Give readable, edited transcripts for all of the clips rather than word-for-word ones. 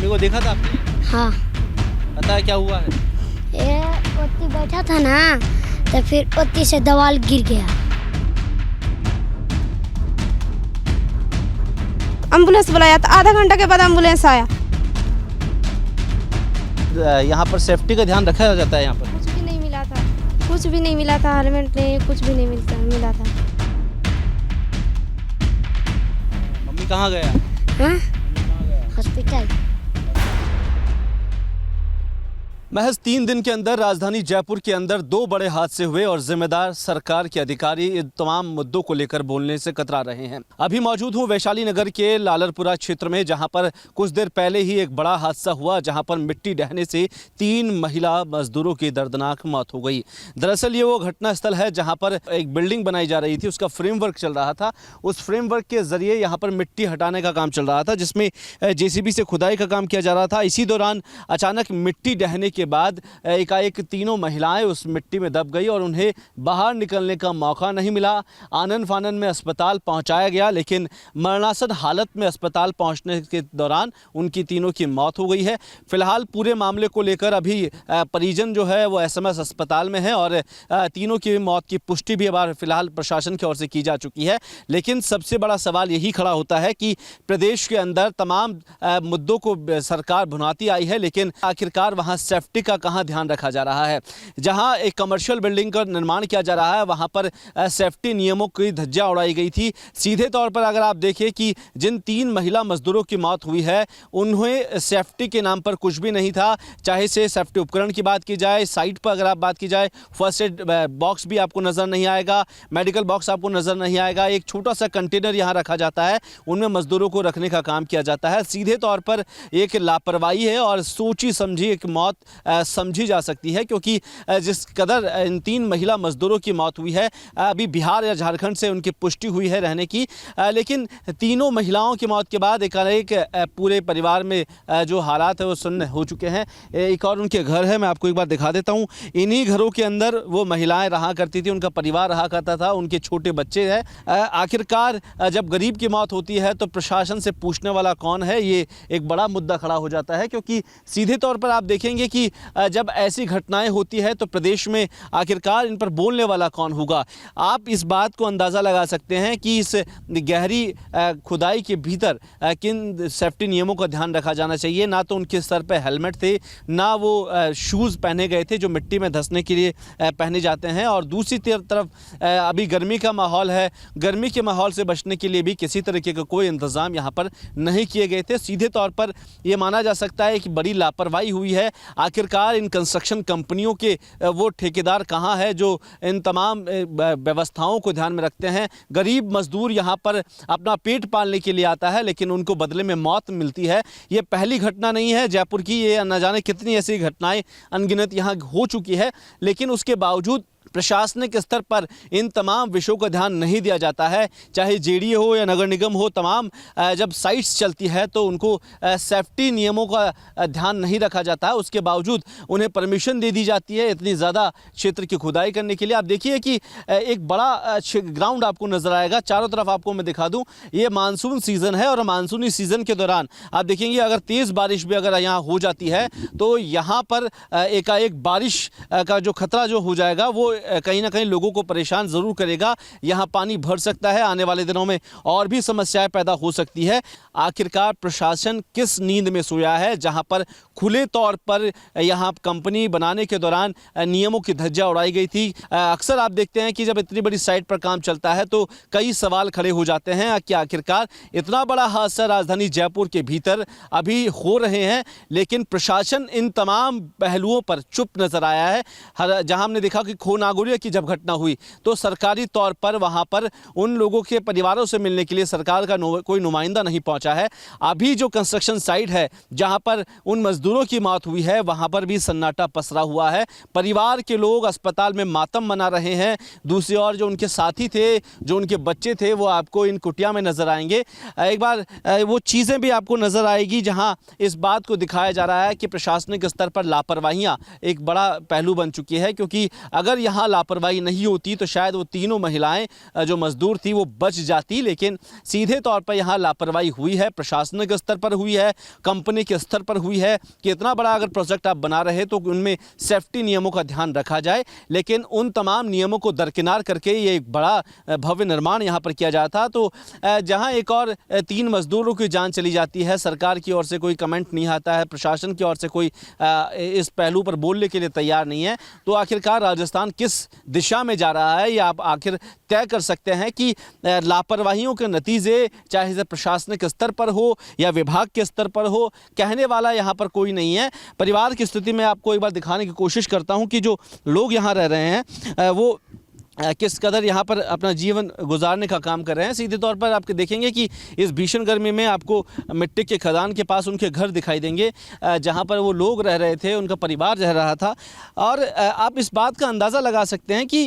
Mummy को देखा था आपने? हाँ। पता है क्या हुआ है? ये ओती बैठा था ना, तो फिर ओती से दीवार गिर गया। एम्बुलेंस बुलाया तो आधा घंटा के बाद एम्बुलेंस आया। यहाँ पर सेफ्टी का ध्यान रखा जाता है यहाँ पर? कुछ भी नहीं मिला था, कुछ भी नहीं मिला था, हेलमेट नहीं, कुछ भी नहीं मिला था। मम्मी कहाँ गया? हाँ? हॉस्पिटल। महज 3 दिन के अंदर राजधानी जयपुर के अंदर 2 बड़े हादसे हुए और जिम्मेदार सरकार के अधिकारी इन तमाम मुद्दों को लेकर बोलने से कतरा रहे हैं। अभी मौजूद हूँ वैशाली नगर के लालरपुरा क्षेत्र में, जहां पर कुछ देर पहले ही एक बड़ा हादसा हुआ, जहां पर मिट्टी ढहने से 3 महिला मजदूरों की दर्दनाक मौत हो गई। दरअसल ये वो घटना स्थल है जहाँ पर एक बिल्डिंग बनाई जा रही थी, उसका फ्रेमवर्क चल रहा था। उस फ्रेमवर्क के जरिए यहाँ पर मिट्टी हटाने का काम चल रहा था, जिसमें JCB से खुदाई का काम किया जा रहा था। इसी दौरान अचानक मिट्टी ढहने के बाद एकाएक तीनों महिलाएं उस मिट्टी में दब गई और उन्हें बाहर निकलने का मौका नहीं मिला। आनन फानन में अस्पताल पहुंचाया गया, लेकिन मरणासन हालत में अस्पताल पहुंचने के दौरान उनकी तीनों की मौत हो गई है। फिलहाल पूरे मामले को लेकर अभी परिजन जो है वो SMS अस्पताल में है और तीनों की मौत की पुष्टि भी अब फिलहाल प्रशासन की ओर से की जा चुकी है। लेकिन सबसे बड़ा सवाल यही खड़ा होता है कि प्रदेश के अंदर तमाम मुद्दों को सरकार भुनाती आई है, लेकिन आखिरकार वहाँ सेफ्टी का कहां ध्यान रखा जा रहा है। जहां एक कमर्शियल बिल्डिंग का निर्माण किया जा रहा है, वहां पर सेफ्टी नियमों की धज्जियां उड़ाई गई थी। सीधे तौर पर अगर आप देखें कि जिन 3 महिला मजदूरों की मौत हुई है, उन्हें सेफ्टी के नाम पर कुछ भी नहीं था। चाहे से सेफ्टी उपकरण की बात की जाए, साइट पर अगर आप बात की जाए, फर्स्ट एड बॉक्स भी आपको नजर नहीं आएगा, मेडिकल बॉक्स आपको नजर नहीं आएगा। एक छोटा सा कंटेनर यहाँ रखा जाता है, उनमें मजदूरों को रखने का काम किया जाता है। सीधे तौर पर एक लापरवाही है और सोची समझी एक मौत समझी जा सकती है, क्योंकि जिस कदर इन 3 महिला मजदूरों की मौत हुई है, अभी बिहार या झारखंड से उनकी पुष्टि हुई है रहने की, लेकिन तीनों महिलाओं की मौत के बाद एकाएक पूरे परिवार में जो हालात है वो सुन्न हो चुके हैं। एक और उनके घर है, मैं आपको एक बार दिखा देता हूँ। इन्हीं घरों के अंदर वो महिलाएं रहा करती थी, उनका परिवार रहा करता था, उनके छोटे बच्चे हैं। आखिरकार जब गरीब की मौत होती है तो प्रशासन से पूछने वाला कौन है, ये एक बड़ा मुद्दा खड़ा हो जाता है। क्योंकि सीधे तौर पर आप देखेंगे कि जब ऐसी घटनाएं होती है तो प्रदेश में आखिरकार इन पर बोलने वाला कौन होगा। आप इस बात को अंदाज़ा लगा सकते हैं कि इस गहरी खुदाई के भीतर किन सेफ्टी नियमों का ध्यान रखा जाना चाहिए। ना तो उनके सर पे हेलमेट थे, ना वो शूज़ पहने गए थे जो मिट्टी में धंसने के लिए पहने जाते हैं। और दूसरी तरफ अभी गर्मी का माहौल है, गर्मी के माहौल से बचने के लिए भी किसी तरीके का कोई इंतज़ाम यहाँ पर नहीं किए गए थे। सीधे तौर पर यह माना जा सकता है कि बड़ी लापरवाही हुई है। आखिरकार इन कंस्ट्रक्शन कंपनियों के वो ठेकेदार कहाँ है जो इन तमाम व्यवस्थाओं को ध्यान में रखते हैं। गरीब मजदूर यहाँ पर अपना पेट पालने के लिए आता है, लेकिन उनको बदले में मौत मिलती है। ये पहली घटना नहीं है जयपुर की, ये न जाने कितनी ऐसी घटनाएं अनगिनत यहाँ हो चुकी है, लेकिन उसके बावजूद प्रशासनिक स्तर पर इन तमाम विषयों का ध्यान नहीं दिया जाता है। चाहे JDA हो या नगर निगम हो, तमाम जब साइट्स चलती है तो उनको सेफ्टी नियमों का ध्यान नहीं रखा जाता है। उसके बावजूद उन्हें परमिशन दे दी जाती है इतनी ज़्यादा क्षेत्र की खुदाई करने के लिए। आप देखिए कि एक बड़ा ग्राउंड आपको नज़र आएगा, चारों तरफ आपको मैं दिखा दूँ। ये मानसून सीज़न है और मानसूनी सीज़न के दौरान आप देखेंगे अगर तेज़ बारिश भी अगर यहाँ हो जाती है तो यहाँ पर एकाएक बारिश का जो खतरा जो हो जाएगा वो कहीं ना कहीं लोगों को परेशान ज़रूर करेगा। यहाँ पानी भर सकता है, आने वाले दिनों में और भी समस्याएं पैदा हो सकती है। आखिरकार प्रशासन किस नींद में सोया है जहाँ पर खुले तौर पर यहाँ कंपनी बनाने के दौरान नियमों की धज्जियां उड़ाई गई थी। अक्सर आप देखते हैं कि जब इतनी बड़ी साइट पर काम चलता है तो कई सवाल खड़े हो जाते हैं कि आखिरकार इतना बड़ा हादसा राजधानी जयपुर के भीतर अभी हो रहे हैं, लेकिन प्रशासन इन तमाम पहलुओं पर चुप नजर आया है। जहाँ हमने देखा कि नागौरिया की जब घटना हुई तो सरकारी तौर पर वहां पर उन लोगों के परिवारों से मिलने के लिए सरकार का कोई नुमाइंदा नहीं पहुंचा है। अभी जो कंस्ट्रक्शन साइट है जहां पर उन मजदूरों की मौत हुई है वहां पर भी सन्नाटा पसरा हुआ है। परिवार के लोग अस्पताल में मातम मना रहे हैं। दूसरी ओर जो उनके साथी थे, जो उनके बच्चे थे, वो आपको इन कुटिया में नजर आएंगे। एक बार वो चीज़ें भी आपको नजर आएगी जहां इस बात को दिखाया जा रहा है कि प्रशासनिक स्तर पर लापरवाहियां एक बड़ा पहलू बन चुकी है। क्योंकि अगर यहाँ लापरवाही नहीं होती तो शायद वो तीनों महिलाएं जो मजदूर थी वो बच जाती, लेकिन सीधे तौर पर यहाँ लापरवाही हुई है, प्रशासनिक स्तर पर हुई है, कंपनी के स्तर पर हुई है कि इतना बड़ा अगर प्रोजेक्ट आप बना रहे तो उनमें सेफ्टी नियमों का ध्यान रखा जाए, लेकिन उन तमाम नियमों को दरकिनार करके ये एक बड़ा भव्य निर्माण यहाँ पर किया जाता। तो जहाँ एक और 3 मजदूरों की जान चली जाती है, सरकार की ओर से कोई कमेंट नहीं आता है, प्रशासन की ओर से कोई इस पहलू पर बोलने के लिए तैयार नहीं है, तो आखिरकार राजस्थान किस दिशा में जा रहा है ये आप आखिर तय कर सकते हैं कि लापरवाहियों के नतीजे चाहे से प्रशासनिक स्तर पर हो या विभाग के स्तर पर हो, कहने वाला यहाँ पर कोई नहीं है। परिवार की स्थिति में आपको एक बार दिखाने की कोशिश करता हूँ कि जो लोग यहाँ रह रहे हैं वो किस कदर यहाँ पर अपना जीवन गुजारने का काम कर रहे हैं। सीधे तौर पर आप देखेंगे कि इस भीषण गर्मी में आपको मिट्टी के खदान के पास उनके घर दिखाई देंगे जहाँ पर वो लोग रह रहे थे, उनका परिवार रह रहा था। और आप इस बात का अंदाज़ा लगा सकते हैं कि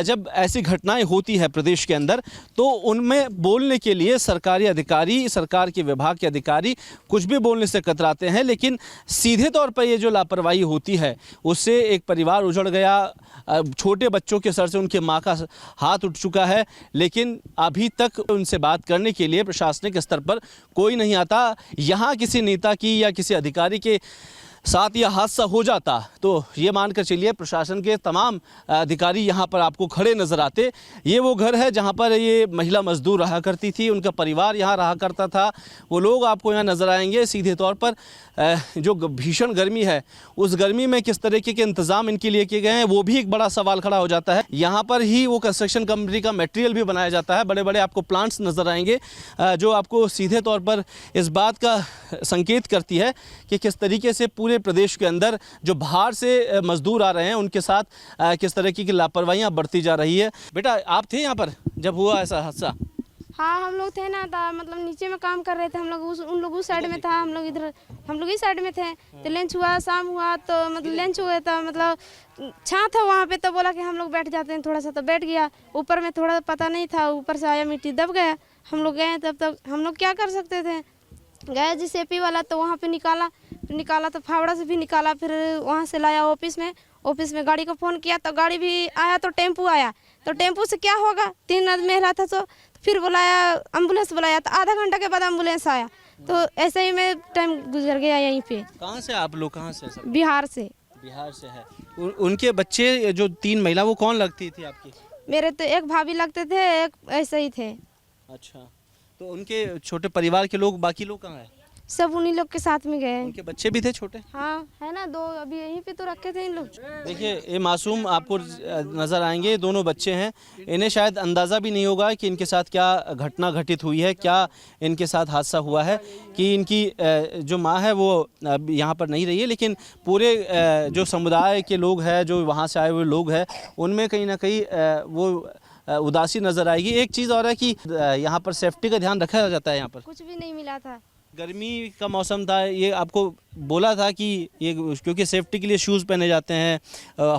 जब ऐसी घटनाएं होती है प्रदेश के अंदर तो उनमें बोलने के लिए सरकारी अधिकारी, सरकार के विभाग के अधिकारी कुछ भी बोलने से कतराते हैं, लेकिन सीधे तौर पर ये जो लापरवाही होती है उससे एक परिवार उजड़ गया, छोटे बच्चों के सर से उनके माँ का हाथ उठ चुका है, लेकिन अभी तक उनसे बात करने के लिए प्रशासनिक स्तर पर कोई नहीं आता। यहाँ किसी नेता की या किसी अधिकारी के साथ यह हादसा हो जाता तो ये मानकर चलिए प्रशासन के तमाम अधिकारी यहाँ पर आपको खड़े नज़र आते। ये वो घर है जहाँ पर ये महिला मजदूर रहा करती थी, उनका परिवार यहाँ रहा करता था, वो लोग आपको यहाँ नज़र आएंगे। सीधे तौर पर जो भीषण गर्मी है उस गर्मी में किस तरीके के इंतज़ाम इनके लिए किए गए हैं वो भी एक बड़ा सवाल खड़ा हो जाता है। यहाँ पर ही वो कंस्ट्रक्शन कंपनी का मटेरियल भी बनाया जाता है, बड़े बड़े आपको प्लांट्स नज़र आएंगे जो आपको सीधे तौर पर इस बात का संकेत करती है कि किस तरीके से पूरे प्रदेश के अंदर जो बाहर से मजदूर आ रहे हैं उनके साथ किस तरह की लापरवाहियां बढ़ती जा रही है। बेटा आप थे यहाँ पर जब हुआ ऐसा हादसा? हाँ हम लोग थे ना, था मतलब नीचे में काम कर रहे थे हम लोग, उन लोग उस साइड में था, हम लोग इधर, हम लोग इस साइड में थे। तो लंच हुआ, शाम हुआ तो मतलब लंच हुआ था, मतलब छाँ था वहाँ पे, तो बोला कि हम लोग बैठ जाते हैं थोड़ा सा, तो बैठ गया। ऊपर में थोड़ा पता नहीं था, ऊपर से आया मिट्टी दब गया। हम लोग गए तब तक हम लोग क्या कर सकते थे, गया जीसीपी वाला तो वहाँ पे निकाला तो फावड़ा से भी निकाला, फिर वहाँ से लाया ऑफिस में गाड़ी को फ़ोन किया तो गाड़ी भी आया, तो टेम्पू आया, तो टेम्पू से क्या होगा, 3 आदमी महिला था, तो फिर बुलाया, एम्बुलेंस बुलाया, तो आधा घंटा के बाद एम्बुलेंस आया। तो ऐसे ही में टाइम गुजर गया यहीं पे। कहाँ से आप लोग? कहाँ से सर? बिहार से। बिहार से है। उनके बच्चे जो 3 महिला वो कौन लगती थी आपकी? मेरे तो एक भाभी लगते थे, एक ऐसे ही थे। अच्छा, तो उनके छोटे परिवार के लोग, बाकी लोग कहाँ हैं? सब उन्हीं लोग के साथ में गए। उनके बच्चे भी थे छोटे? हाँ है ना, 2 अभी यहीं पे तो रखे थे इन लोग। देखिए ये मासूम आपको नज़र आएंगे, दोनों बच्चे हैं, इन्हें शायद अंदाज़ा भी नहीं होगा कि इनके साथ क्या घटना घटित हुई है, क्या इनके साथ हादसा हुआ है कि इनकी जो माँ है वो यहाँ पर नहीं रही है, लेकिन पूरे जो समुदाय के लोग हैं, जो वहाँ से आए हुए लोग हैं, उनमें कहीं ना कहीं वो उदासी नज़र आएगी। एक चीज़ और है कि यहाँ पर सेफ्टी का ध्यान रखा जाता है। यहाँ पर कुछ भी नहीं मिला था, गर्मी का मौसम था, ये आपको बोला था कि ये क्योंकि सेफ्टी के लिए शूज़ पहने जाते हैं,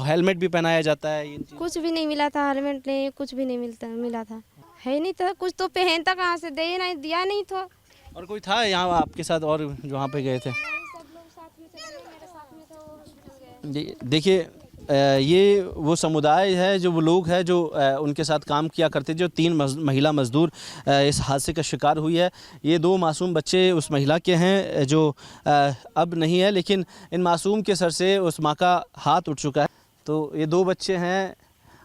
हेलमेट भी पहनाया जाता है, कुछ भी नहीं मिला था, हेलमेट नहीं, कुछ भी नहीं मिला था, है नहीं था, कुछ तो पहनता कहाँ से, दे नहीं दिया नहीं था। और कोई था यहाँ आपके साथ और जो वहाँ पे गए थे? सब लोग साथ में चले गए, मेरे साथ में था, वो हॉस्पिटल गए। देखिए ये वो समुदाय है, जो वो लोग हैं जो उनके साथ काम किया करते, जो 3 महिला मजदूर इस हादसे का शिकार हुई है। ये 2 मासूम बच्चे उस महिला के हैं जो अब नहीं है, लेकिन इन मासूम के सर से उस माँ का हाथ उठ चुका है। तो ये 2 बच्चे हैं।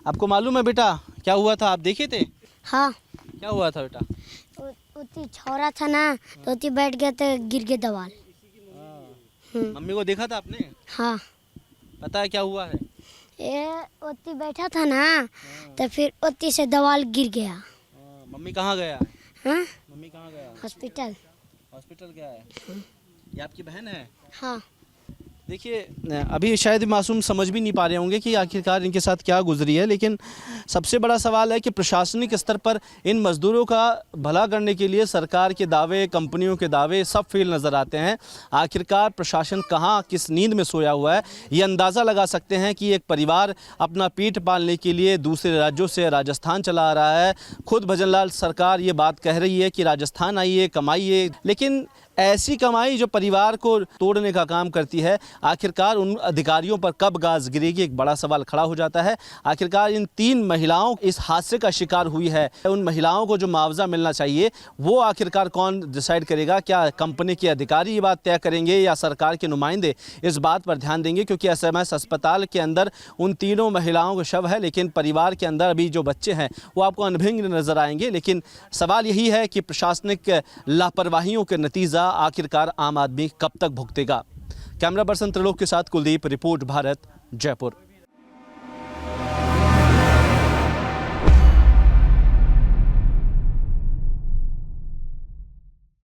आपको मालूम है बेटा क्या हुआ था? आप देखे थे? हाँ। क्या हुआ था बेटा? उती छोरा था ना, तो उती बैठ गया तो गिर गया दवाल। मम्मी को देखा था आपने? हाँ। पता है क्या हुआ है? ये उती बैठा था ना, तो फिर उती से दवाल गिर गया। मम्मी कहाँ गया? हाँ? मम्मी कहाँ गया? हॉस्पिटल। हॉस्पिटल गया है। ये आपकी बहन है? हाँ। देखिए अभी शायद मासूम समझ भी नहीं पा रहे होंगे कि आखिरकार इनके साथ क्या गुजरी है, लेकिन सबसे बड़ा सवाल है कि प्रशासनिक स्तर पर इन मज़दूरों का भला करने के लिए सरकार के दावे, कंपनियों के दावे सब फेल नज़र आते हैं। आखिरकार प्रशासन कहाँ किस नींद में सोया हुआ है, ये अंदाज़ा लगा सकते हैं कि एक परिवार अपना पेट पालने के लिए दूसरे राज्यों से राजस्थान चला आ रहा है। खुद भजन लाल सरकार ये बात कह रही है कि राजस्थान आइए, कमाइए, लेकिन ऐसी कमाई जो परिवार को तोड़ने का काम करती है, आखिरकार उन अधिकारियों पर कब गाज गिरेगी, एक बड़ा सवाल खड़ा हो जाता है। आखिरकार इन 3 महिलाओं इस हादसे का शिकार हुई है, उन महिलाओं को जो मुआवजा मिलना चाहिए वो आखिरकार कौन डिसाइड करेगा? क्या कंपनी के अधिकारी ये बात तय करेंगे या सरकार के नुमाइंदे इस बात पर ध्यान देंगे? क्योंकि एसएमएस अस्पताल के अंदर उन तीनों महिलाओं का शव है, लेकिन परिवार के अंदर अभी जो बच्चे हैं वो आपको अनभिज्ञ नजर आएंगे। लेकिन सवाल यही है कि प्रशासनिक लापरवाहियों के नतीजा आखिरकार आम आदमी कब तक भुगतेगा? कैमरा पर्सन त्रिलोक के साथ कुलदीप, रिपोर्ट भारत, जयपुर।